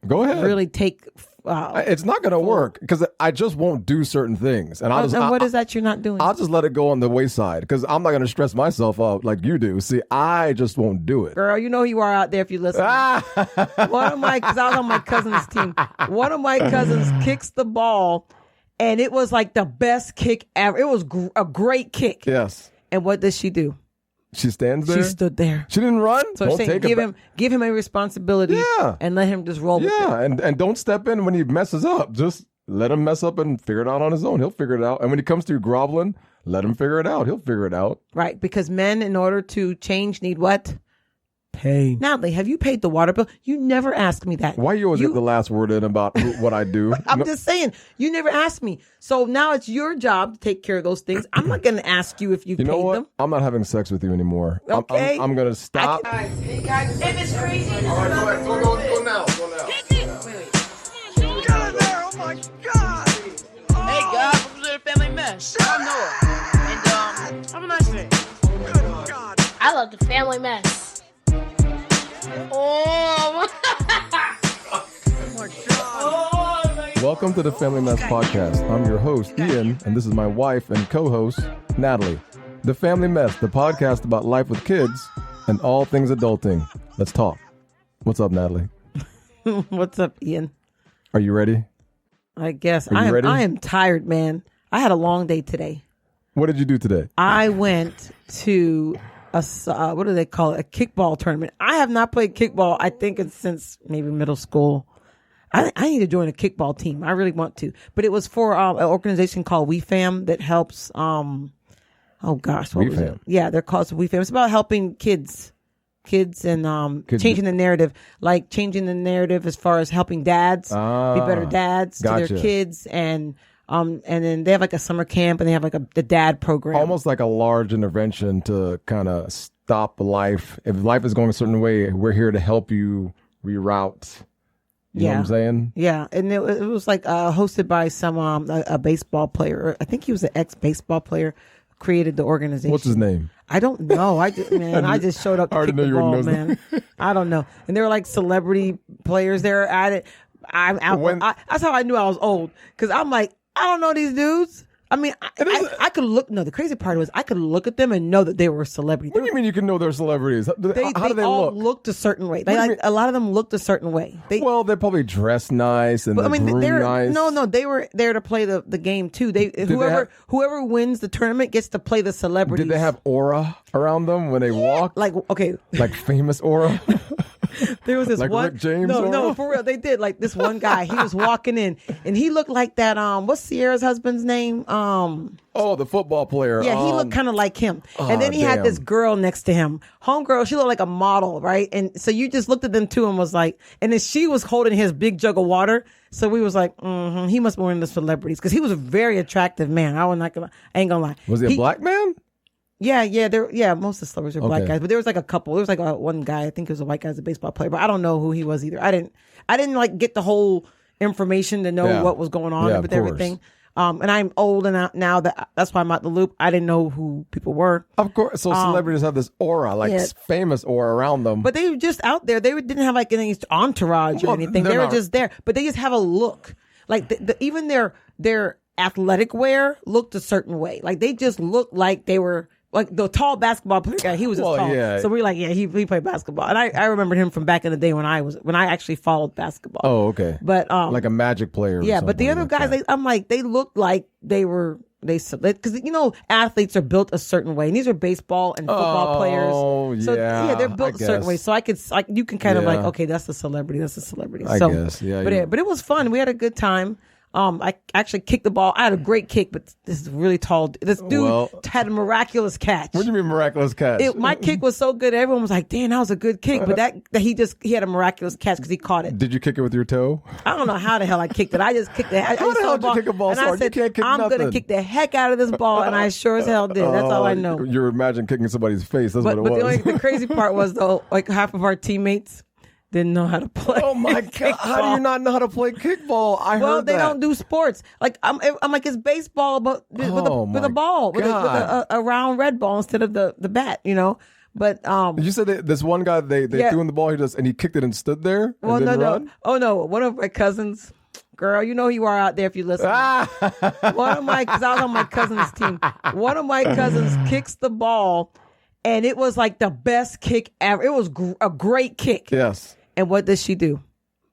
Go ahead. really take. It's not going to work because I just won't do certain things. And what is that you're not doing? I'll just let it go on the wayside because I'm not going to stress myself out like you do. See, I just won't do it. Girl, you know who you are out there if you listen. Because I was on my cousin's team. One of my cousins kicks the ball, and it was like the best kick ever. It was a great kick. Yes. And what does she do? She stands there? She stood there. She didn't run? So I'm saying give him a responsibility and let him just roll with it. Yeah, and don't step in when he messes up. Just let him mess up and figure it out on his own. He'll figure it out. And when he comes to you groveling, let him figure it out. He'll figure it out. Right, because men, in order to change, need what? Pain. Natalie, have you paid the water bill? You never ask me that. Why you always get the last word in about what I do? I'm just saying, you never asked me. So now it's your job to take care of those things. I'm not going to ask you if you paid them. I'm not having sex with you anymore. Okay. I'm going to stop. Hey guys, if it's crazy. All right, go ahead. Go now. Wait. Get in there! Oh my God! Hey guys, welcome to the Family Mess. I'm Noah, and have a nice day. Good God! I love the Family Mess. Oh my God! Welcome to the Family Mess Podcast. I'm your host, Ian, and this is my wife and co-host, Natalie. The Family Mess, the podcast about life with kids and all things adulting. Let's talk. What's up, Natalie? What's up, Ian? Are you ready? I guess. Are you ready? I am tired, man. I had a long day today. What did you do today? I went to what do they call it? A kickball tournament. I have not played kickball, I think it's since maybe middle school. I need to join a kickball team. I really want to. But it was for an organization called WeFam that helps, what was it? Yeah, they're called WeFam. It's about helping kids and changing the narrative. Like changing the narrative as far as helping dads be better dads to their kids. And then they have like a summer camp and they have like the dad program. Almost like a large intervention to kind of stop life. If life is going a certain way, we're here to help you reroute. You know what I'm saying? Yeah. And it was like hosted by some a baseball player. I think he was an ex-baseball player, created the organization. What's his name? I don't know. I just showed up to kick the ball, man. I don't know. And they were like celebrity players there at it. That's how I knew I was old. Because I'm like, I don't know these dudes. I mean, I could look. No, the crazy part was I could look at them and know that they were celebrities. What do you mean you can know they're celebrities? How do they all look? Looked a certain way. A lot of them looked a certain way. They're probably dressed nice and nice. No, they were there to play the game too. Whoever wins the tournament gets to play the celebrities. Did they have aura around them when they walked? Like famous aura. There was this like one. Rick James. No, for real, they did. Like this one guy, he was walking in, and he looked like that. What's Sierra's husband's name? The football player. Yeah, he looked kind of like him. And then he had this girl next to him, homegirl. She looked like a model, right? And so you just looked at them two and was like, and then she was holding his big jug of water. So we was like, he must be one of the celebrities because he was a very attractive man. I ain't gonna lie. Was he a black man? Yeah, most of the celebrities are black guys, but there was like a couple. There was like one guy, I think it was a white guy, as a baseball player, but I don't know who he was either. I didn't like get the whole information to know what was going on with everything. And I'm old and now that's why I'm out the loop. I didn't know who people were. Of course. So celebrities have this aura, famous aura around them. But they were just out there. They didn't have like any entourage or anything. They were just there, but they just have a look. Like even their athletic wear looked a certain way. Like they just looked like they were. Like the tall basketball player guy, he was just tall. Yeah. So we were like, he played basketball, and I remembered him from back in the day when I actually followed basketball. Oh, okay. But like a Magic player. Yeah, but the other guys, they looked like they because athletes are built a certain way, and these are baseball and football players. Oh, so, yeah, they're built a certain way. So you can kind of like, okay, that's a celebrity. That's a celebrity. I guess, yeah. But it was fun. We had a good time. I actually kicked the ball. I had a great kick, but this is really tall. This dude had a miraculous catch. What do you mean miraculous catch? My kick was so good. Everyone was like, "Damn, that was a good kick." But he had a miraculous catch because he caught it. Did you kick it with your toe? I don't know how the hell I kicked it. I just kicked it. How the hell did you kick a ball so hard? You can't kick I'm nothing. going to kick the heck out of this ball, and I sure as hell did. That's all I know. You imagine kicking somebody's face. That's what it was. But the crazy part was, though, like half of our teammates didn't know how to play. Oh my God! How do you not know how to play kickball? Well, they don't do sports. Like I'm like it's baseball, but with a ball, with a round red ball instead of the bat. But You said that this one guy they threw in the ball, and he kicked it and stood there. well, and didn't run? no. Oh no, one of my cousins. Girl, you know who you are out there if you listen. One of my, because I was on my cousin's team. One of my cousins kicks the ball, and it was like the best kick ever. It was a great kick. Yes. And what does she do?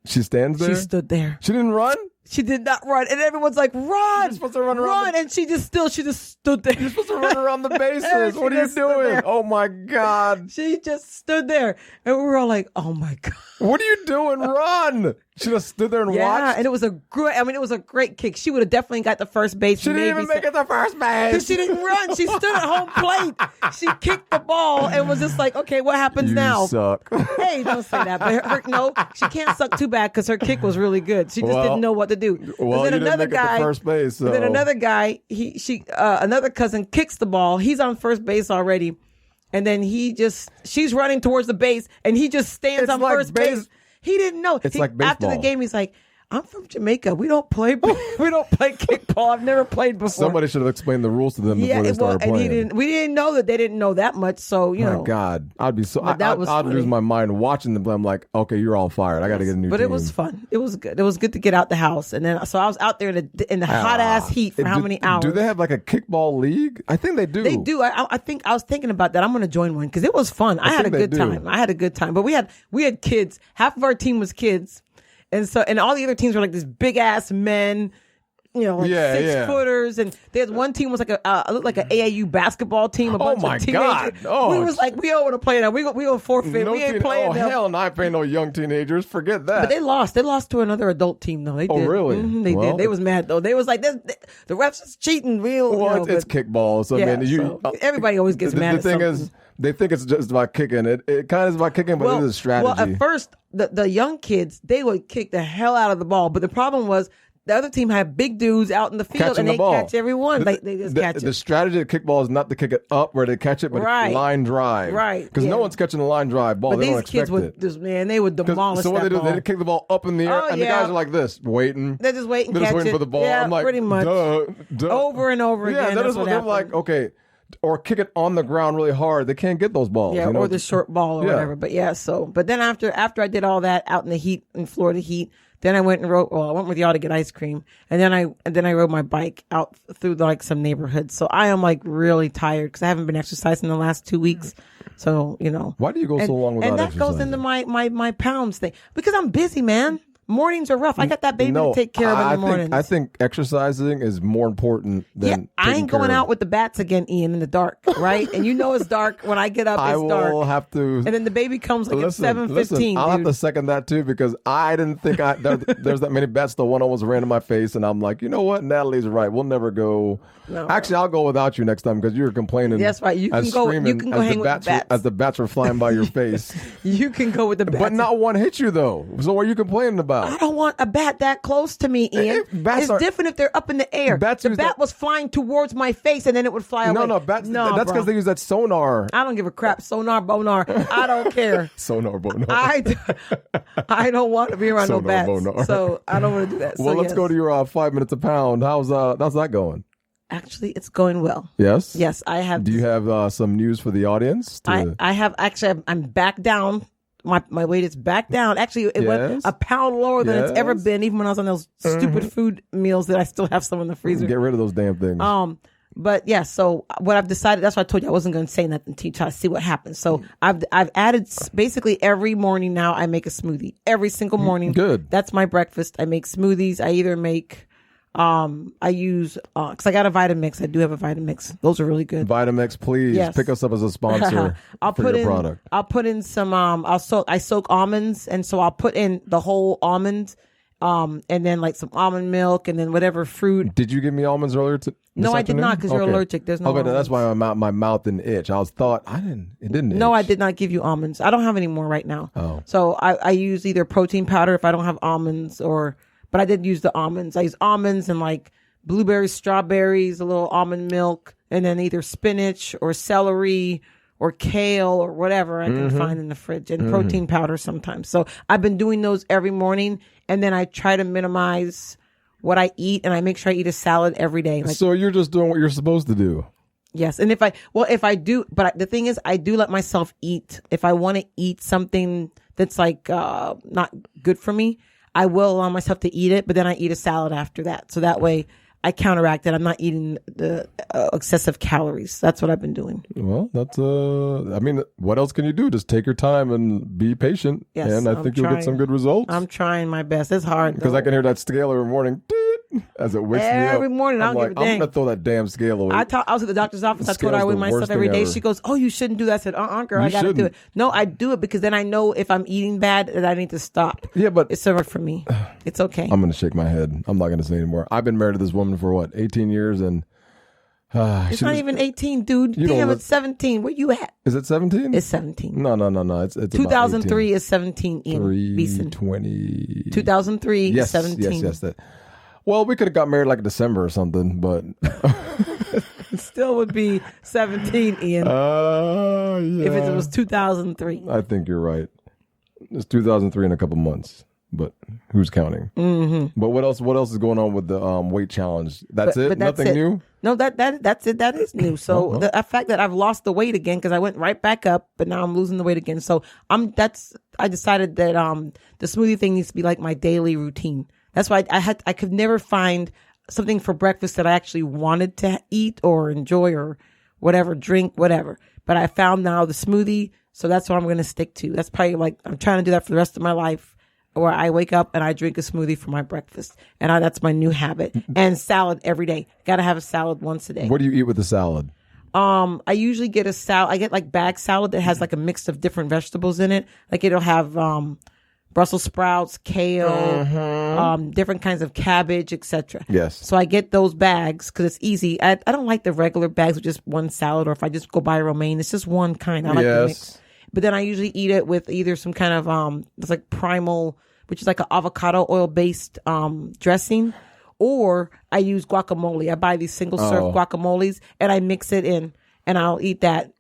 She stands there. She stood there. She didn't run. She did not run, and everyone's like, "Run!" You're supposed to run around. and she just stood there. You're supposed to run around the bases. What are you doing? Oh my God! She just stood there, and we were all like, "Oh my God, what are you doing? Run!" She just stood there and yeah!" watched. And it was it was a great kick. She would have definitely got the first base. She didn't even make it to first base because she didn't run. She stood at home plate. She kicked the ball and was just like, "Okay, what happens now?" You suck. Hey, don't say that. But no, she can't suck too bad because her kick was really good. She just didn't know what to do. Well, then you didn't make it to first base. So. Then another guy, another cousin kicks the ball. He's on first base already, and then she's running towards the base, and he just stands on first base. He didn't know. It's like baseball. After the game, he's like, "I'm from Jamaica. We don't play kickball. I've never played before." Somebody should have explained the rules to them before they started playing. We didn't know that they didn't know that much. So you know, my God, I'd be so. I'd lose my mind watching them. I'm like, okay, you're all fired. I got to get a new. But team. it was fun. It was good. It was good to get out the house, and then so I was out there in the hot ass heat for how many hours? Do they have like a kickball league? I think they do. They do. I think I was thinking about that. I'm going to join one because it was fun. I had a good time. I had a good time. But we had kids. Half of our team was kids. And all the other teams were like these big ass men, you know, like 6-footers. And there's one team was like looked like an AAU basketball team. A bunch of teenagers. God. Oh, we was like, we don't want to play that. We go forfeit. We ain't playing them. Hell no, I ain't paying no young teenagers. Forget that. But they lost. They lost to another adult team though. They did. Oh really? Mm-hmm, they did. They was mad though. They was like, the refs is cheating. It's kickball. So yeah, man, everybody always gets mad. The thing is, they think it's just about kicking. It kind of is about kicking, but it is a strategy. Well, at first, the young kids, they would kick the hell out of the ball. But the problem was the other team had big dudes out in the field, catching and they ball. catch everyone. They just catch it. The strategy of kickball is not to kick it up where they catch it, but line drive. Right. Because no one's catching a line drive ball. But they these don't expect kids would, they would demolish so what that they do, ball. they kick the ball up in the air, and the guys are like this, waiting. They're just waiting, for the ball. Yeah, I'm like, pretty much. Duh. Over and over again. Yeah, that's what they're like, okay. Or kick it on the ground really hard. They can't get those balls. Yeah, or the short ball or whatever. But but then after I did all that out in the heat, in Florida heat, then I went with y'all to get ice cream. And then I rode my bike out through like some neighborhoods. So I am like really tired because I haven't been exercising the last 2 weeks. So, you know. Why do you go so long without exercising? And that goes into my pounds thing. Because I'm busy, man. Mornings are rough. I got that baby to take care of in the mornings. I think exercising is more important than I ain't going out with the bats again, Ian, in the dark, right? And you know it's dark when I get up. It's dark. I will have to. And then the baby comes like at 7:15. I'll have to second that too because I didn't think there's that many bats. The one almost ran in my face, and I'm like, you know what? Natalie's right. We'll never go. No. Actually, I'll go without you next time because you were complaining. That's right. You can go hang with the bats as the bats were flying by your face. You can go with the bats, but not one hit you though. So what are you complaining about? I don't want a bat that close to me, Ian. It's different if they're up in the air. The bat was flying towards my face and then it would fly away. That's because they use that sonar. I don't give a crap. Sonar, bonar. I don't care. Sonar, bonar. I don't want to be around no bats. Bonar. So I don't want to do that. Well, let's go to your 5 minutes a pound. How's that going? Actually, it's going well. Yes? Yes, I have. Do you have some news for the audience? I have. Actually, I'm back down. My weight is back down. Actually, it went a pound lower than it's ever been, even when I was on those stupid food meals that I still have some in the freezer. Get rid of those damn things. But yeah, so what I've decided, that's why I told you I wasn't going to say nothing to try to see what happens. So I've added basically every morning now I make a smoothie. Every single morning. Good. That's my breakfast. I make smoothies. I either make I use because I got a Vitamix. I do have a Vitamix. Those are really good. Vitamix, please pick us up as a sponsor for your product. I'll put in some I soak almonds, and so I'll put in the whole almond, and then like some almond milk, and then whatever fruit. Did you give me almonds earlier? No, I did not because you're allergic. There's no. Okay, that's why my mouth didn't itch. It didn't. No, itch. I did not give you almonds. I don't have any more right now. Oh, so I use either protein powder if I don't have almonds But I did use the almonds. I use almonds and like blueberries, strawberries, a little almond milk, and then either spinach or celery or kale or whatever I can find in the fridge, and protein powder sometimes. So I've been doing those every morning, and then I try to minimize what I eat, and I make sure I eat a salad every day. So you're just doing what you're supposed to do. Yes. And if I do, but the thing is, I do let myself eat. If I want to eat something that's like not good for me, I will allow myself to eat it, but then I eat a salad after that. So that way I counteract it. I'm not eating the excessive calories. That's what I've been doing. Well, that's I mean, what else can you do? Just take your time and be patient. Yes, and I think you'll get some good results. I'm trying my best. It's hard because I can hear that scale every morning. As it wakes me up. Every morning, I don't give a dang. I'm gonna throw that damn scale away. I was at the doctor's office. I told her I weigh myself every day. She goes, "Oh, you shouldn't do that." I said, girl, I gotta do it. No, I do it because then I know if I'm eating bad that I need to stop. Yeah, but it's over for me. It's okay. I'm gonna shake my head. I'm not gonna say anymore. I've been married to this woman for 18 years, and it's not even 18, dude. Damn, it's 17. Where you at? Is it 17? It's 17. No. It's 2003 is 17. Ian 320. 2003 is 17. Yes. That. Well, we could have got married like December or something, but it still would be 17, Ian. Yeah. If it was 2003. I think you're right. It's 2003 in a couple months, but who's counting? Mm-hmm. But what else is going on with the weight challenge? That's it? Nothing new? No, that's it. That is new. So the fact that I've lost the weight again because I went right back up, but now I'm losing the weight again. So I decided that the smoothie thing needs to be like my daily routine. That's why I could never find something for breakfast that I actually wanted to eat or enjoy or whatever, drink, whatever. But I found now the smoothie, so that's what I'm going to stick to. That's probably I'm trying to do that for the rest of my life, where I wake up and I drink a smoothie for my breakfast. And that's my new habit. And salad every day. Got to have a salad once a day. What do you eat with the salad? I usually get a salad. I get like bag salad that has like a mix of different vegetables in it. Like it'll have Brussels sprouts, kale, different kinds of cabbage, etc. Yes. So I get those bags because it's easy. I don't like the regular bags with just one salad, or if I just go buy romaine, it's just one kind. I like the mix. But then I usually eat it with either some kind of it's like primal, which is like an avocado oil based dressing, or I use guacamole. I buy these single serve guacamoles and I mix it in, and I'll eat that.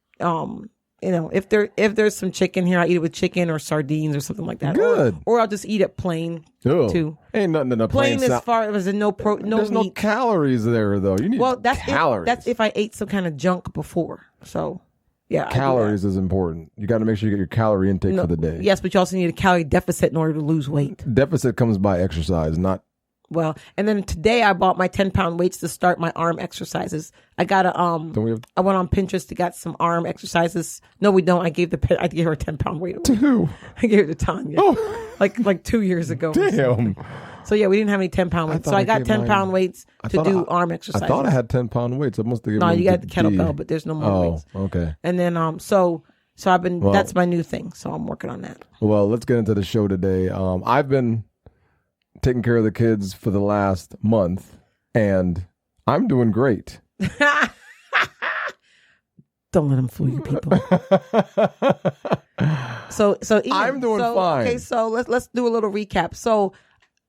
If there's some chicken here, I eat it with chicken or sardines or something like that. Good. Or I'll just eat it plain too. Ain't nothing in a plain as far as there's no There's meat. no calories there though. You need calories. That's if I ate some kind of junk before. So yeah, calories is important. You got to make sure you get your calorie intake for the day. Yes, but you also need a calorie deficit in order to lose weight. Deficit comes by exercise, not. Well, and then today I bought my 10-pound weights to start my arm exercises. I got I went on Pinterest to get some arm exercises. No, we don't. I gave her a 10-pound weight. To who? I gave it to Tanya. Oh, like 2 years ago. Damn. So yeah, we didn't have any 10-pound weights. So I got 10-pound weights to do arm exercises. I thought I had 10-pound weights. I must have given. No, you got the kettlebell, but there's no more weights. Okay. And then so I've been. That's my new thing. So I'm working on that. Well, let's get into the show today. I've been taking care of the kids for the last month, and I'm doing great. Don't let them fool you, people. So Ian, I'm doing fine. Okay, so let's do a little recap. So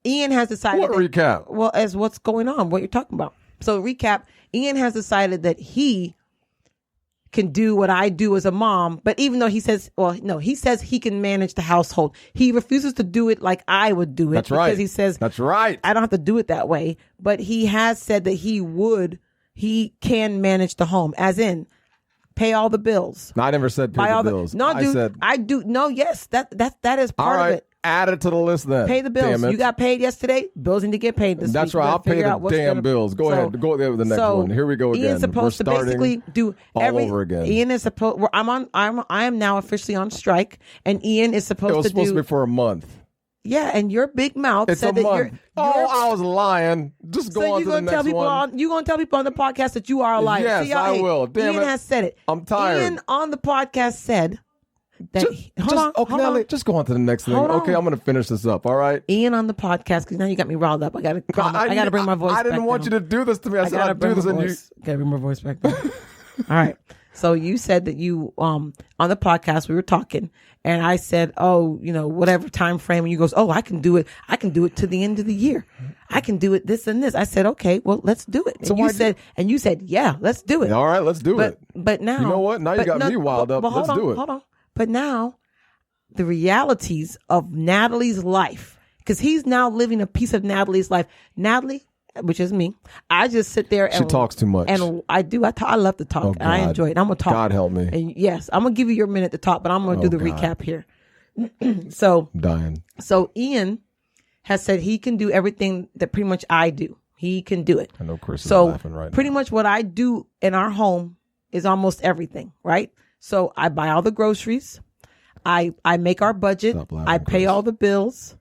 Ian has decided. What recap? Well, as what's going on, what you're talking about. So recap. Ian has decided that he can do what I do as a mom, but even though he says he can manage the household, he refuses to do it like I would do it. That's right. Because he says, that's right. I don't have to do it that way. But he has said that he can manage the home, as in pay all the bills. No, I never said pay the bills. No, dude, I do. No, yes, that is part of it. Add it to the list then. Pay the bills. You got paid yesterday. Bills need to get paid this week. That's right. I'll pay the damn bills. Go ahead. Go there with the next one. Here we go again. Ian's supposed to basically do all over again. Ian is supposed. I am now officially on strike, and Ian is supposed to do. It was supposed to be for a month. Yeah, and your big mouth said that you're. I was lying. Just go on to the next one. You're going to tell people on the podcast that you are a liar. Yes, I will. Damn Ian it. has said it. I'm tired. Ian on the podcast said that. Just go on to the next thing. Okay, I'm going to finish this up. All right. Ian on the podcast, because now you got me riled up. I got to bring my voice back. I didn't want you to do this to me. I said I'd do this, and you got to bring my voice back down. All right. So you said that you on the podcast we were talking, and I said, whatever time frame, and you goes, I can do it. I can do it to the end of the year. I can do it this and this. I said, okay, well, let's do it. And you said, yeah, let's do it. All right, let's do it. But now, you know what? Now you got me wild up. Let's do it. Hold on. But now, the realities of Nathalie's life, because he's now living a piece of Nathalie's life. Nathalie, which is me. I just sit there and She talks too much. And I do. I love to talk. Oh, and I God. enjoy it. I'm gonna talk. God help me. And yes, I'm gonna give you your minute to talk, but I'm gonna do the God. recap here. So I'm dying. So Ian has said he can do everything that pretty much I do. He can do it. I know Chris is So laughing right pretty now. much what I do in our home is almost everything, right? So I buy all the groceries. I make our budget. Stop laughing, I pay Chris. all the bills.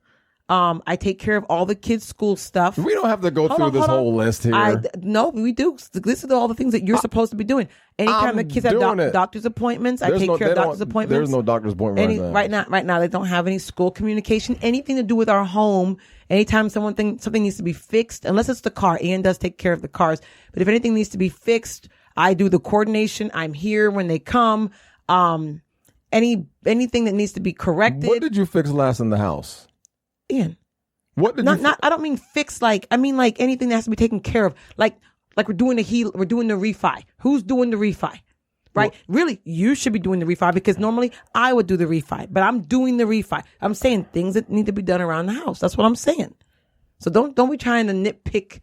I take care of all the kids' school stuff. We don't have to go through this whole list here. No, we do. This is all the things that you're supposed to be doing. Anytime I'm the kids have doing it. doctor's appointments, I There's take no- care of they don't- doctor's appointments. There's no doctor's appointment right now. Right now, they don't have any school communication, anything to do with our home. Anytime something needs to be fixed, unless it's the car, Ian does take care of the cars. But if anything needs to be fixed, I do the coordination. I'm here when they come. Anything that needs to be corrected. What did you fix last in the house? Ian? What did you I don't mean fix I mean like anything that has to be taken care of. Like we're doing the refi. Who's doing the refi? Right? Really, you should be doing the refi because normally I would do the refi, but I'm doing the refi. I'm saying things that need to be done around the house. That's what I'm saying. So don't be trying to nitpick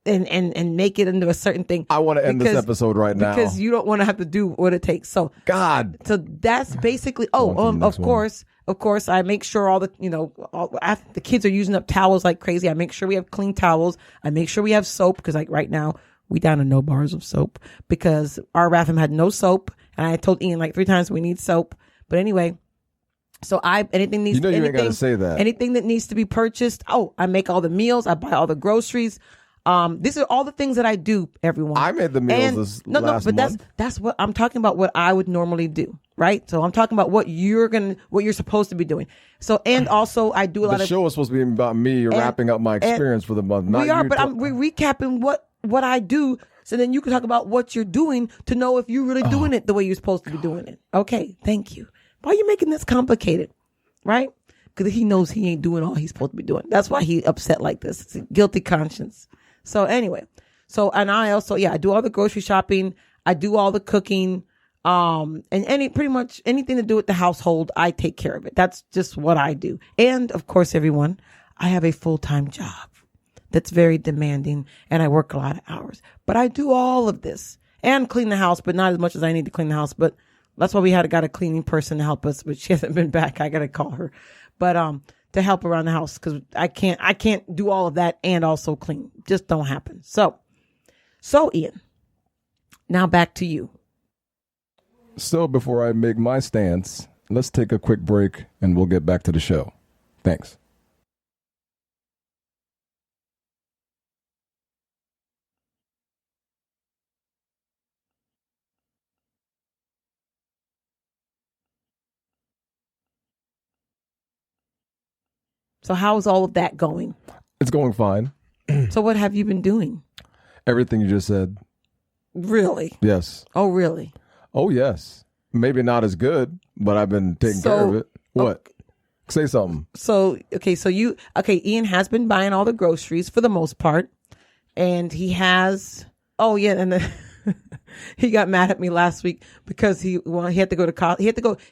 and make it into a certain thing. I want to end this episode right now. Because you don't want to have to do what it takes. So God. So that's basically On to the next one. Of course, I make sure all the the kids are using up towels like crazy. I make sure we have clean towels. I make sure we have soap because like right now we down to no bars of soap because our bathroom had no soap. And I told Ian like 3 times we need soap. But anyway, so anything needs. You know you ain't gotta say that. Anything that needs to be purchased. Oh, I make all the meals. I buy all the groceries. These are all the things that I do, everyone. I made the meals last month. That's what I'm talking about. What I would normally do, right? So I'm talking about what you're supposed to be doing. So and also I do a lot The of. show is supposed to be about me wrapping up my experience for the month. Not We are, you but we're recapping what I do, so then you can talk about what you're doing to know if you're really doing it the way you're supposed to be doing it. Okay, thank you. Why are you making this complicated, right? Because he knows he ain't doing all he's supposed to be doing. That's why he upset like this. It's a guilty conscience. So anyway, and I also, I do all the grocery shopping. I do all the cooking, and pretty much anything to do with the household, I take care of it. That's just what I do. And of course, everyone, I have a full-time job that's very demanding and I work a lot of hours, but I do all of this and clean the house, but not as much as I need to clean the house. But that's why we got a cleaning person to help us, but she hasn't been back. I got to call her, but, to help around the house because I can't do all of that and also clean. Just don't happen. So Ian, now back to you. So before I make my stance, let's take a quick break and we'll get back to the show. Thanks. So how's all of that going? It's going fine. So what have you been doing? Everything you just said. Really? Yes. Oh, really? Oh, yes. Maybe not as good, but I've been taking care of it. What? Say something. So Ian has been buying all the groceries for the most part. And he has, and then he got mad at me last week because he had to go to college.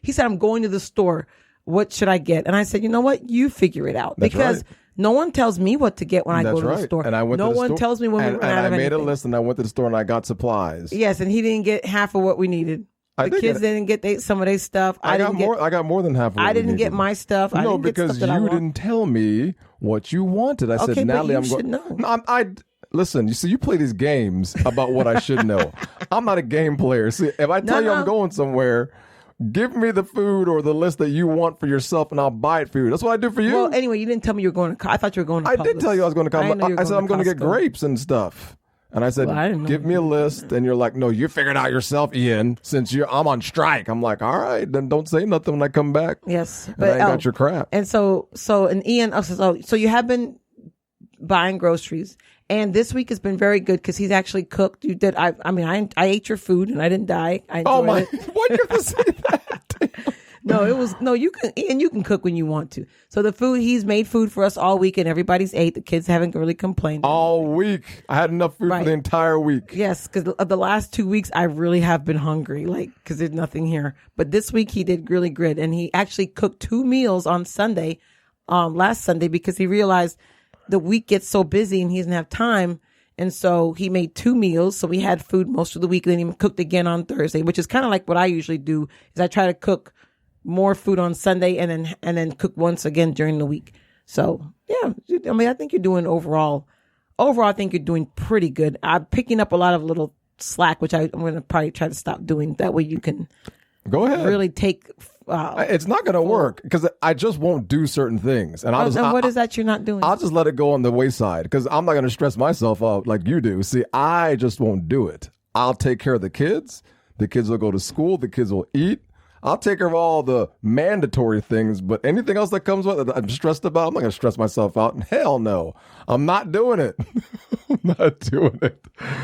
He said, I'm going to the store. What should I get? And I said, you know what? You figure it out. That's because right. No one tells me what to get when I go to the store. And I went to the store. No one tells me when we run out of anything. I made a list and I went to the store and I got supplies. Yes, and he didn't get half of what we needed. The kids didn't get some of their stuff. I got more than half of what I we didn't needed. get my stuff. No, because you didn't tell me what you wanted. I said, Natalie, I'm going. No, listen, you see, you play these games about what I should know. I'm not a game player. See, if I tell you I'm going somewhere, give me the food or the list that you want for yourself and I'll buy it for you. That's what I do for you. Well, anyway, you didn't tell me you were going to I thought you were going to Publix. I did tell you I was going to Publix. I said I'm going to get Costco. grapes and stuff. And I said, give me a list. And you're like, no, you figure it out yourself, Ian, since I'm on strike. I'm like, all right, then don't say nothing when I come back. Yes. But I ain't got your crap. And and Ian, so you have been buying groceries. And this week has been very good because he's actually cooked. You did. I ate your food and I didn't die. I enjoyed it. Why do you have to say that? You can cook when you want to. So the food, he's made food for us all week and everybody's ate. The kids haven't really complained. All week. I had enough food for the entire week. Yes, because the last 2 weeks I really have been hungry, because there's nothing here. But this week he did really good. And he actually cooked 2 meals on Sunday, last Sunday, because he realized the week gets so busy and he doesn't have time And so he made 2 meals. So we had food most of the week. Then he cooked again on Thursday, which is kind of like what I usually do is I try to cook more food on Sunday and then cook once again during the week. So yeah, I mean, I think you're doing overall, I think you're doing pretty good. I'm picking up a lot of little slack, which I'm going to probably try to stop doing. That way you can go ahead. Really take. It's not going to work because I just won't do certain things. And what is that you're not doing? I'll just let it go on the wayside because I'm not going to stress myself out like you do. See, I just won't do it. I'll take care of the kids. The kids will go to school. The kids will eat. I'll take care of all the mandatory things, but anything else that comes with it that I'm stressed about, I'm not going to stress myself out. Hell no. I'm not doing it. I'm not doing it.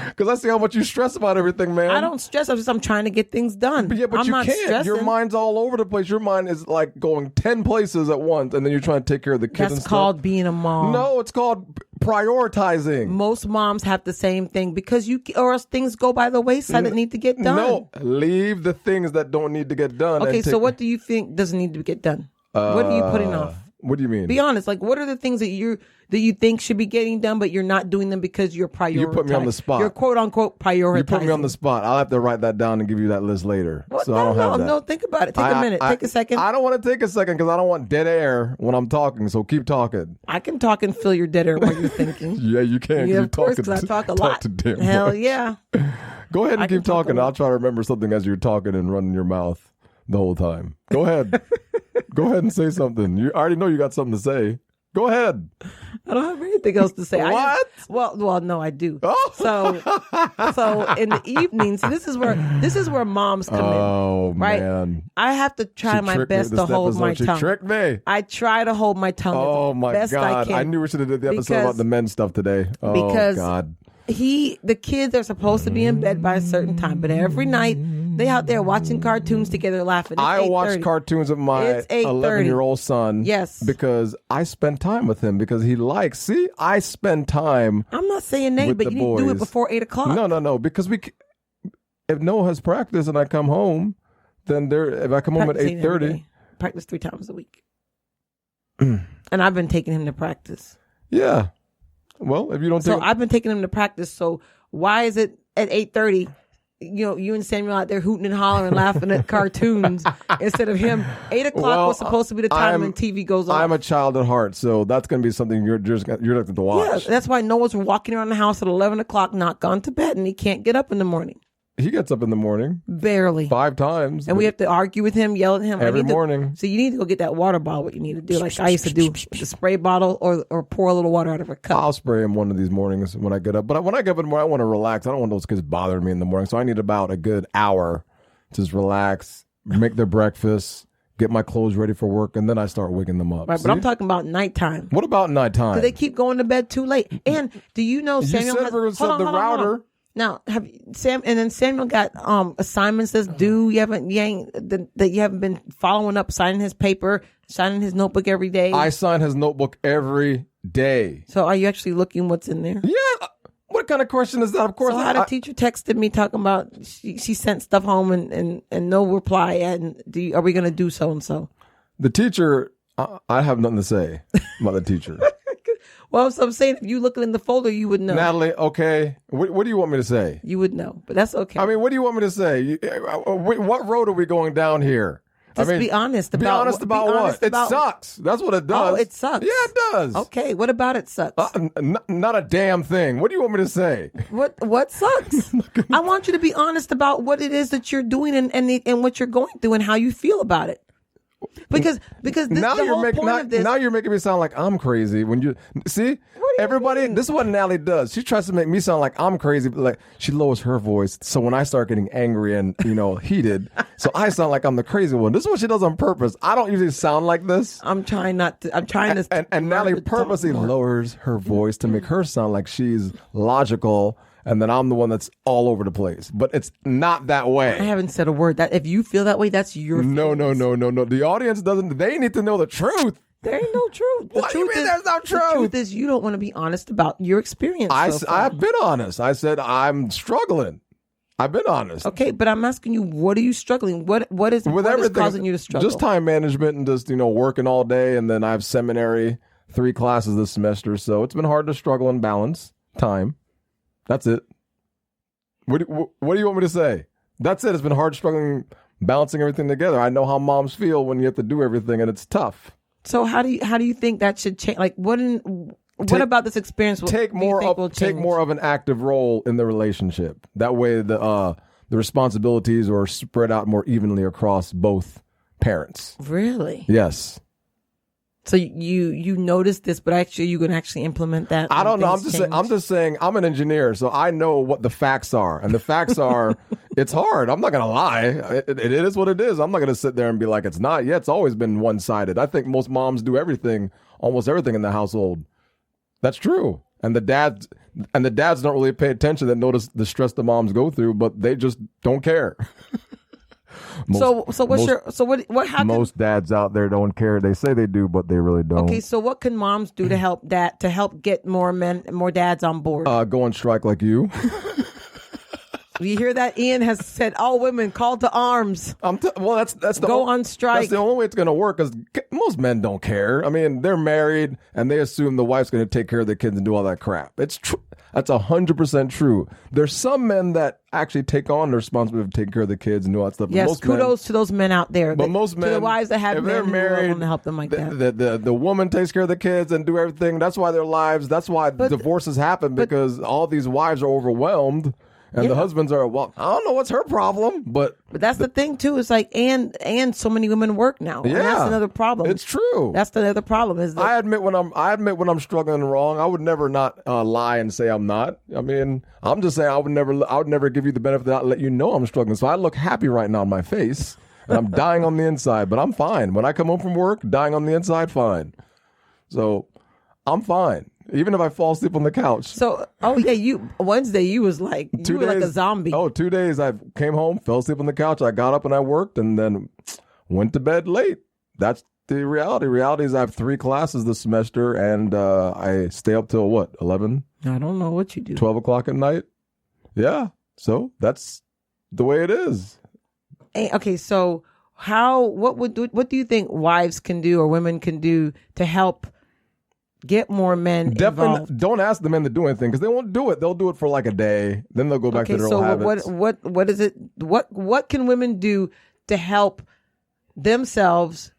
Because I see how much you stress about everything, man. I don't stress. I'm trying to get things done. But I'm you not can't. Stressing. Your mind's all over the place. Your mind is like going 10 places at once, and then you're trying to take care of the kids. That's called being a mom. No, it's called prioritizing. Most moms have the same thing because or else things go by the wayside that need to get done. No, leave the things that don't need to get done. Okay, so what do you think doesn't need to get done? What are you putting off? What do you mean? Be honest. Like, what are the things that you think should be getting done, but you're not doing them because you're prioritizing? You put me on the spot. You're quote unquote prioritizing. You put me on the spot. I'll have to write that down and give you that list later. So I don't have that. No, think about it. Take a minute. Take a second. I don't want to take a second because I don't want dead air when I'm talking. So keep talking. I can talk and fill your dead air while you're thinking. Yeah, you can. Yeah, of course, because I talk a lot. Hell much. Yeah. Go ahead and keep talking. I'll try to remember something as you're talking and running your mouth the whole time. Go ahead. Go ahead and say something. I already know you got something to say. Go ahead. I don't have anything else to say. What? Well, no, I do. Oh. So in the evenings, this is where moms come in. Oh right? man, I have to try my best to hold my tongue. She tricked me. I try to hold my tongue. Oh my best God! I knew we should have did the episode about the men's stuff today. Oh because God. The kids are supposed to be in bed by a certain time, but every night they out there watching cartoons together, laughing. I watch cartoons with my 11-year-old son. Yes, because I spend time with him because he likes. See, I spend time. I'm not saying names, but you need to do it before 8 o'clock. No, because if Noah has practice and I come home, then if I come home at 8:30, practice 3 times a week, and I've been taking him to practice. Yeah. Well, if you don't, I've been taking him to practice. So why is it at 8:30? You and Samuel out there hooting and hollering, laughing at cartoons instead of him. 8 o'clock was supposed to be the time when TV goes off. I'm a child at heart, so that's going to be something you're going to watch. Yeah, that's why Noah's walking around the house at 11 o'clock, not gone to bed, and he can't get up in the morning. He gets up in the morning. Barely. 5 times. And we have to argue with him, yell at him. Every morning. So you need to go get that water bottle, what you need to do. Like I used to do with the spray bottle or pour a little water out of a cup. I'll spray him one of these mornings when I get up. But when I get up in the morning, I want to relax. I don't want those kids bothering me in the morning. So I need about a good hour to just relax, make their breakfast, get my clothes ready for work, and then I start waking them up. Right, but I'm talking about nighttime. What about nighttime? Because they keep going to bed too late. And do you know Samuel has... Hold on, router... Now, Samuel got assignments that's due. You haven't been following up, signing his paper, signing his notebook every day. I sign his notebook every day. So, are you actually looking what's in there? Yeah. What kind of question is that? Of course. So, how the teacher texted me talking about she sent stuff home and no reply. And are we going to do so and so? The teacher, I have nothing to say about the teacher. Well, so I'm saying if you look in the folder, you would know. Nathalie, okay. What do you want me to say? You would know, but that's okay. I mean, what do you want me to say? What road are we going down here? Just be honest about what? It sucks. That's what it does. Oh, it sucks. Yeah, it does. Okay, what about it sucks? Not a damn thing. What do you want me to say? What sucks? I want you to be honest about what it is that you're doing and what you're going through and how you feel about it. Because this now the whole point of this. Now you're making me sound like I'm crazy when you see everybody. This is what Nathalie does. She tries to make me sound like I'm crazy, but like she lowers her voice. So when I start getting angry and heated, so I sound like I'm the crazy one. This is what she does on purpose. I don't usually sound like this. I'm trying to. And Nathalie purposely lowers her voice to make her sound like she's logical. And then I'm the one that's all over the place. But it's not that way. I haven't said a word. That if you feel that way, that's your No. The audience doesn't. They need to know the truth. There ain't no truth. What do you mean there's no truth? The truth is you don't want to be honest about your experience. I've been honest. I said I'm struggling. I've been honest. Okay, but I'm asking you, what are you struggling? What is causing you to struggle? Just time management and just working all day, and then I have seminary, 3 classes this semester, so it's been hard to struggle and balance time. That's it. What do you want me to say? That's it. It's been hard struggling, balancing everything together. I know how moms feel when you have to do everything and it's tough. So how do you think that should change? Like what about this experience? Take more of an active role in the relationship. That way the responsibilities are spread out more evenly across both parents. Really? Yes. So you noticed this, but actually you can actually implement that. I don't know. I'm just saying I'm an engineer, so I know what the facts are, and the facts are it's hard. I'm not gonna lie. It is what it is. I'm not gonna sit there and be like it's not. Yeah, it's always been one sided. I think most moms do almost everything in the household. That's true, and the dads don't really pay attention. That notice the stress the moms go through, but they just don't care. What happens? Most dads out there don't care. They say they do, but they really don't. Okay, so what can moms do to help get more dads on board? Go on strike like you. You hear that? Ian has said all women call to arms. That's the go on strike. That's the only way it's going to work because most men don't care. I mean, they're married and they assume the wife's going to take care of their kids and do all that crap. It's true. That's 100% true. There's some men that actually take on the responsibility of taking care of the kids and do all that stuff. Yes, kudos to those men out there. But most men, to the wives that have if men they're married, who want to help them like that. The woman takes care of the kids and do everything. That's why their lives. That's why divorces happen because all these wives are overwhelmed. And the husbands are, well, I don't know what's her problem, but that's the thing too. It's like, and so many women work now. Yeah, and that's another problem. It's true. That's the other problem. Is that I admit when I'm struggling wrong. I would never not lie and say I'm not. I mean, I'm just saying I would never give you the benefit of the doubt, let you know I'm struggling. So I look happy right now on my face, and I'm dying on the inside, but I'm fine. When I come home from work, dying on the inside, fine. So I'm fine. Even if I fall asleep on the couch. So, Wednesday you was like, you were like a zombie. 2 days I came home, fell asleep on the couch. I got up and I worked and then went to bed late. That's the reality. Reality is I have 3 classes this semester and I stay up till 11? I don't know what you do. 12 o'clock at night. Yeah. So that's the way it is. Okay. So what do you think wives can do or women can do to help get more men involved? Don't ask the men to do anything because they won't do it. They'll do it for like a day, then they'll go back to their old habits. What is it? What can women do to help themselves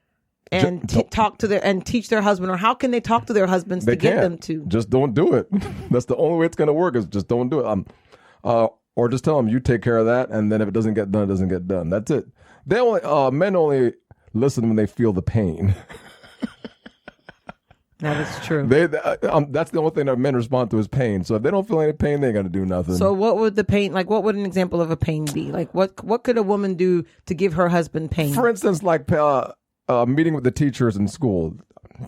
and talk to and teach their husband, or how can they talk to their husbands to get them to? Just don't do it. That's the only way it's going to work. Is just don't do it. Or just tell them you take care of that, and then if it doesn't get done, it doesn't get done. That's it. Men only listen when they feel the pain. That is true. That's the only thing that men respond to is pain. So if they don't feel any pain, they ain't gonna do nothing. So what would the pain, like what would an example of a pain be? Like what could a woman do to give her husband pain? For instance, like meeting with the teachers in school.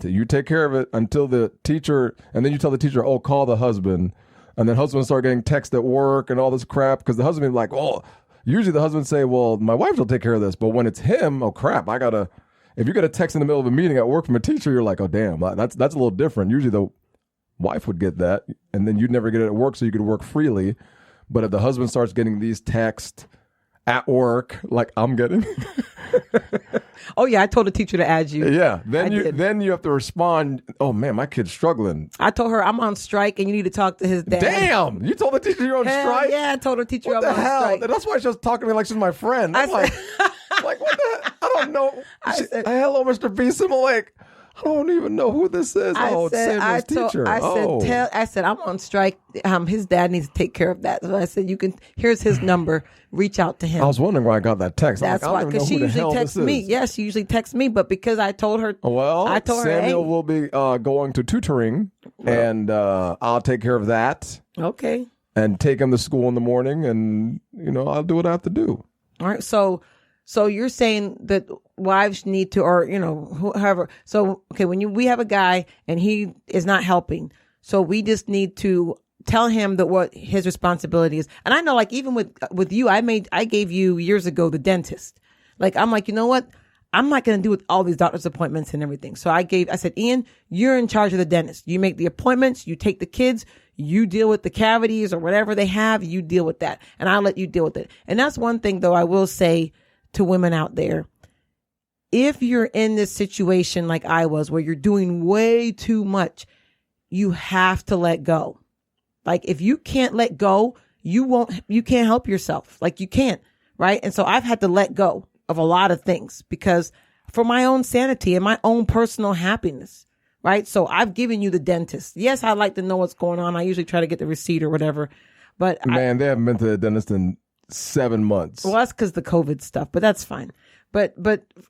You take care of it until the teacher, and then you tell the teacher, oh, call the husband. And then husband start getting text at work and all this crap because the husband be like, oh, usually the husband say, well, my wife will take care of this. But when it's him, oh crap, if you get a text in the middle of a meeting at work from a teacher, you're like, oh, damn, that's a little different. Usually the wife would get that, and then you'd never get it at work, so you could work freely. But if the husband starts getting these texts at work, like I'm getting... Oh, yeah, I told the teacher to add you. Yeah, then you have to respond, oh, man, my kid's struggling. I told her I'm on strike, and you need to talk to his dad. Damn! You told the techer you're on strike? Yeah, I told the teacher I'm on strike. That's why she's talking to me like she's my friend. I'm like, what the... I don't know. Hello, Mr. B. Similek. I don't even know who this is. It's Samuel's teacher. I said, I'm on strike. His dad needs to take care of that. So I said, here's his number. Reach out to him. I was wondering why I got that text. That's why, because she usually texts me. Yes, she usually texts me, but because I told her. Well, Samuel will be going to tutoring, and I'll take care of that. Okay. And take him to school in the morning, and I'll do what I have to do. All right. So you're saying that wives need to, or whoever. So okay, we have a guy and he is not helping, so we just need to tell him that what his responsibility is. And I know, like even with you, I gave you years ago the dentist. Like I'm like, you know what? I'm not going to do with all these doctor's appointments and everything. So I said, Ian, you're in charge of the dentist. You make the appointments. You take the kids. You deal with the cavities or whatever they have. You deal with that, and I'll let you deal with it. And that's one thing, though, I will say to women out there. If you're in this situation like I was, where you're doing way too much, you have to let go. Like if you can't let go, you can't help yourself. Like you can't, right? And so I've had to let go of a lot of things because for my own sanity and my own personal happiness, right? So I've given you the dentist. Yes, I like to know what's going on. I usually try to get the receipt or whatever, but Man, they haven't been to the dentist in 7 months. well, that's because the COVID stuff, but that's fine. But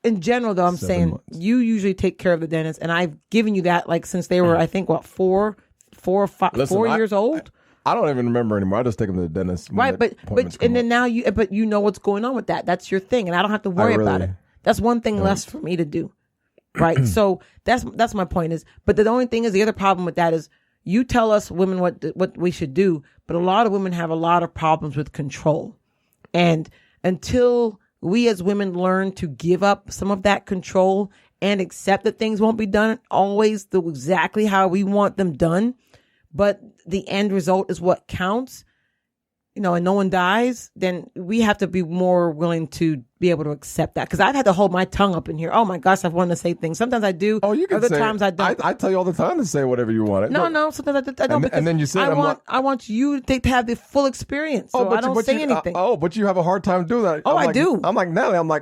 in general, though, I'm 7 saying months. you usually take care of the dentist, and I've given you that like since they were, I think, what, 4 or 5, Listen, 4 years old. I don't even remember anymore. I just take them to the dentist. when Right, the appointments but come and then up. now you know what's going on with that. That's your thing, and I don't have to worry about it. That's one thing less for me to do. Right. So that's my point is, but the only thing is the other problem with that is you tell us women what we should do, but a lot of women have a lot of problems with control. And until we as women learn to give up some of that control and accept that things won't be done always exactly how we want them done, but the end result is what counts, and no one dies, then we have to be more willing to be able to accept that. Because I've had to hold my tongue up in here. Oh my gosh, I've wanted to say things. Sometimes I do. Oh, you can Other say times I don't. I tell you all the time to say whatever you want. No. Sometimes I don't. And then you say, I want you to have the full experience. So I don't say anything. But you have a hard time doing that. I do. I'm like, Natalie,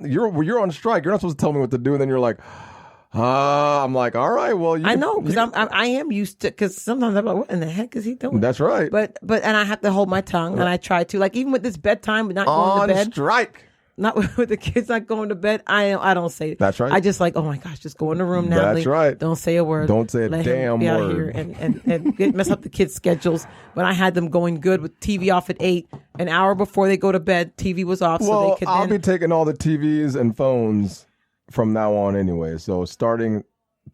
you're on strike. You're not supposed to tell me what to do. And then you're like, I'm like, all right, well, I know, because I am used to, because sometimes I'm like, what in the heck is he doing? That's right. But and I have to hold my tongue, and I try to, like, even with this bedtime, but not going on to bed. strike. Not with the kids not going to bed. I don't say it. That's right. I just like, oh my gosh, just go in the room, Natalie. That's right. Don't say a word. Don't say a Let damn him be out word. here and mess up the kids' schedules. When I had them going good with TV off at 8, an hour before they go to bed, TV was off, so Well, they could. I'll be taking all the TVs and phones from now on anyway. So starting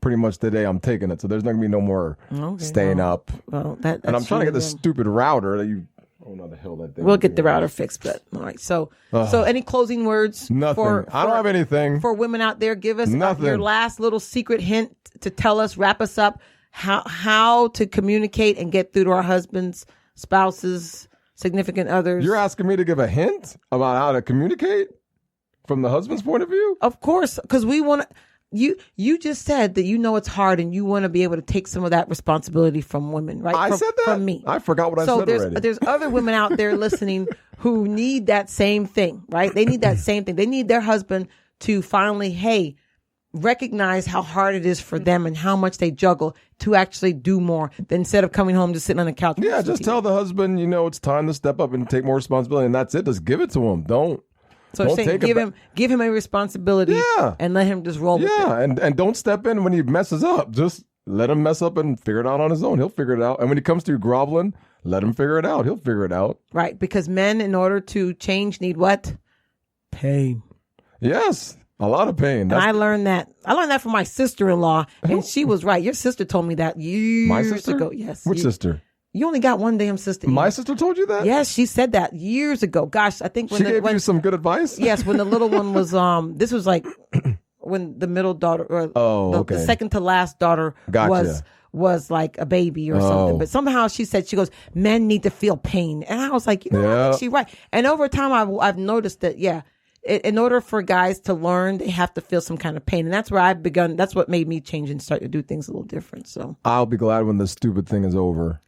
pretty much today, I'm taking it. So there's not gonna be no more staying up. Well, And I'm trying to get this them. stupid router that you. Oh no, the hell that thing. We'll get the router fixed, but all right. So any closing words? Nothing. I don't have anything. For women out there, give us Nothing. your last little secret hint to tell us, wrap us up, how to communicate and get through to our husbands, spouses, significant others. You're asking me to give a hint about how to communicate from the husband's point of view? Of course, because we want to. You just said that it's hard and you want to be able to take some of that responsibility from women, right? I said that? From me. I forgot what I said already. There's other women out there listening who need that same thing, right? They need that same thing. They need their husband to finally, recognize how hard it is for them and how much they juggle to actually do more than instead of coming home just sitting on the couch. Yeah, just tell the husband, it's time to step up and take more responsibility, and that's it. Just give it to him. So Don't saying, give him a responsibility, and let him just roll with it. Yeah, and don't step in when he messes up. Just let him mess up and figure it out on his own. He'll figure it out. And when he comes to you groveling, let him figure it out. He'll figure it out. Right, because men, in order to change, need what? Pain. Yes, a lot of pain. And I learned that. From my sister-in-law, and she was right. Your sister told me that years My sister? ago. Yes. Which sister? You only got one damn sister. My sister told you that? Yes, she said that years ago. Gosh, I think She gave you some good advice? Yes, when the little one was this was like when the middle daughter or the second to last daughter was like a baby or something. But somehow she goes, men need to feel pain. And I was like, I think she's right. And over time I've noticed that, in order for guys to learn, they have to feel some kind of pain. And that's where that's what made me change and start to do things a little different. So I'll be glad when this stupid thing is over.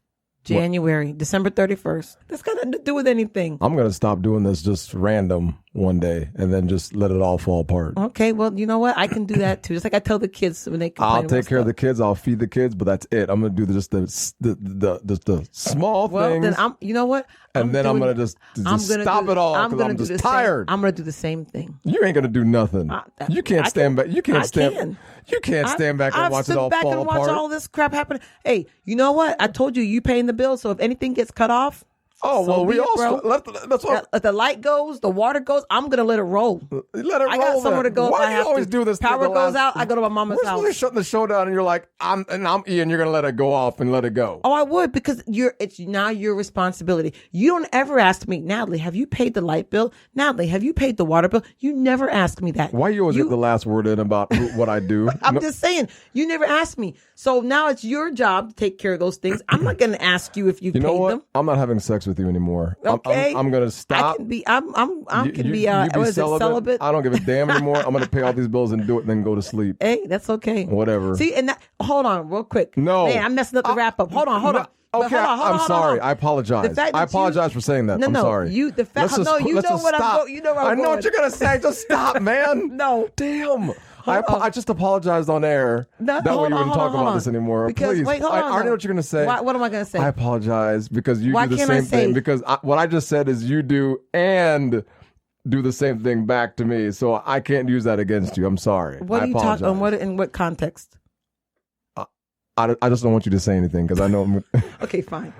December 31st. That's got nothing to do with anything. I'm going to stop doing this just random one day and then just let it all fall apart. Okay, well, you know what? I can do that too. Just like I tell the kids when they complain. I'll take care of the kids. I'll feed the kids, but that's it. I'm going to do just the small things. Then you know what? I'm going to just stop it all because I'm just tired. I'm going to do the same thing. You ain't going to do nothing. You can't stand back. You can't stand. You can't stand back and watch it all fall apart. I've stood back and watch all this crap happen. Hey, you know what? I told you paying the bill. So if anything gets cut off. Oh, well, we all that's what. If the light goes, the water goes, I'm going to let it roll. Let it roll. I got somewhere to go. Why do you always do this? Power goes out, I go to my mama's house. We're shutting the show down and you're like, I'm Ian, you're going to let it go off and let it go. Oh, I would, because it's now your responsibility. You don't ever ask me, Natalie, have you paid the light bill? Natalie, have you paid the water bill? You never ask me that. Why you always get the last word in about what I do? I'm just saying, you never asked me. So now it's your job to take care of those things. I'm not going to ask you if you paid them. I'm not having sex sex with you anymore. Okay. I'm gonna stop. I can be. I'm. You Can be be. What is it? Celibate. I don't give a damn anymore. I'm gonna pay all these bills and do it, and then go to sleep. Hey, that's okay. Whatever. See, and that, hold on, real quick. No. Man, I'm messing up the wrap up. Hold on. Okay, But hold on, I'm sorry. I apologize. The fact that I apologize for saying that. No, I'm no. sorry. You know what I'm going. You know where I'm I know going. what you're gonna say. Just stop, man. No. Damn. I just apologized on air. No, that way hold you on, wouldn't talk hold about on. this anymore. Because, Please. wait, hold I on, already know though. what you're gonna say. What am I gonna say? I apologize because you Why do the can't I same thing. say- Because what I just said is you do and do the same thing back to me. So I can't use that against you. I'm sorry. What I are you apologize. talking? In what context? I just don't want you to say anything because I know I'm Okay, fine.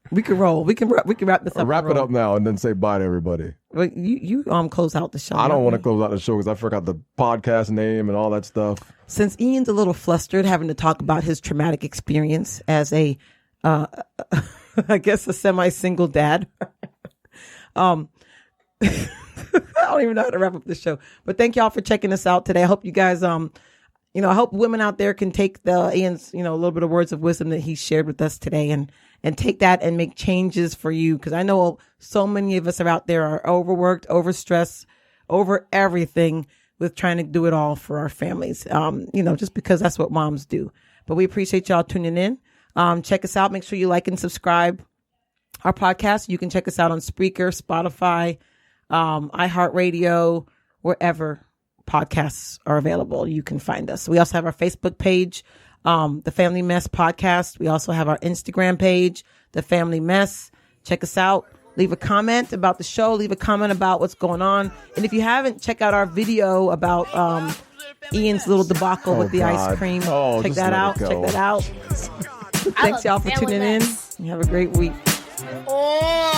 We can roll. We can wrap this up. wrap and it roll. up now and then say bye to everybody. Well, you close out the show. I don't not want to me. close out the show because I forgot the podcast name and all that stuff. Since Ian's a little flustered having to talk about his traumatic experience as a, I guess a semi-single dad. I don't even know how to wrap up the show, but thank y'all for checking us out today. I hope you guys, I hope women out there can take Ian's, a little bit of words of wisdom that he shared with us today and take that and make changes for you. Cause I know so many of us are out there are overworked, overstressed, over everything with trying to do it all for our families. Just because that's what moms do. But we appreciate y'all tuning in. Check us out. Make sure you like and subscribe our podcast. You can check us out on Spreaker, Spotify, iHeartRadio, wherever podcasts are available. You can find us. We also have our Facebook page, The Family Mess Podcast. We also have our Instagram page, The Family Mess. Check us out. Leave a comment about the show. Leave a comment about what's going on. And if you haven't, check out our video about Ian's little debacle with the God. ice cream. Oh, Check just that let it out. go. Check that out. Thanks y'all for tuning in. You have a great week. Oh.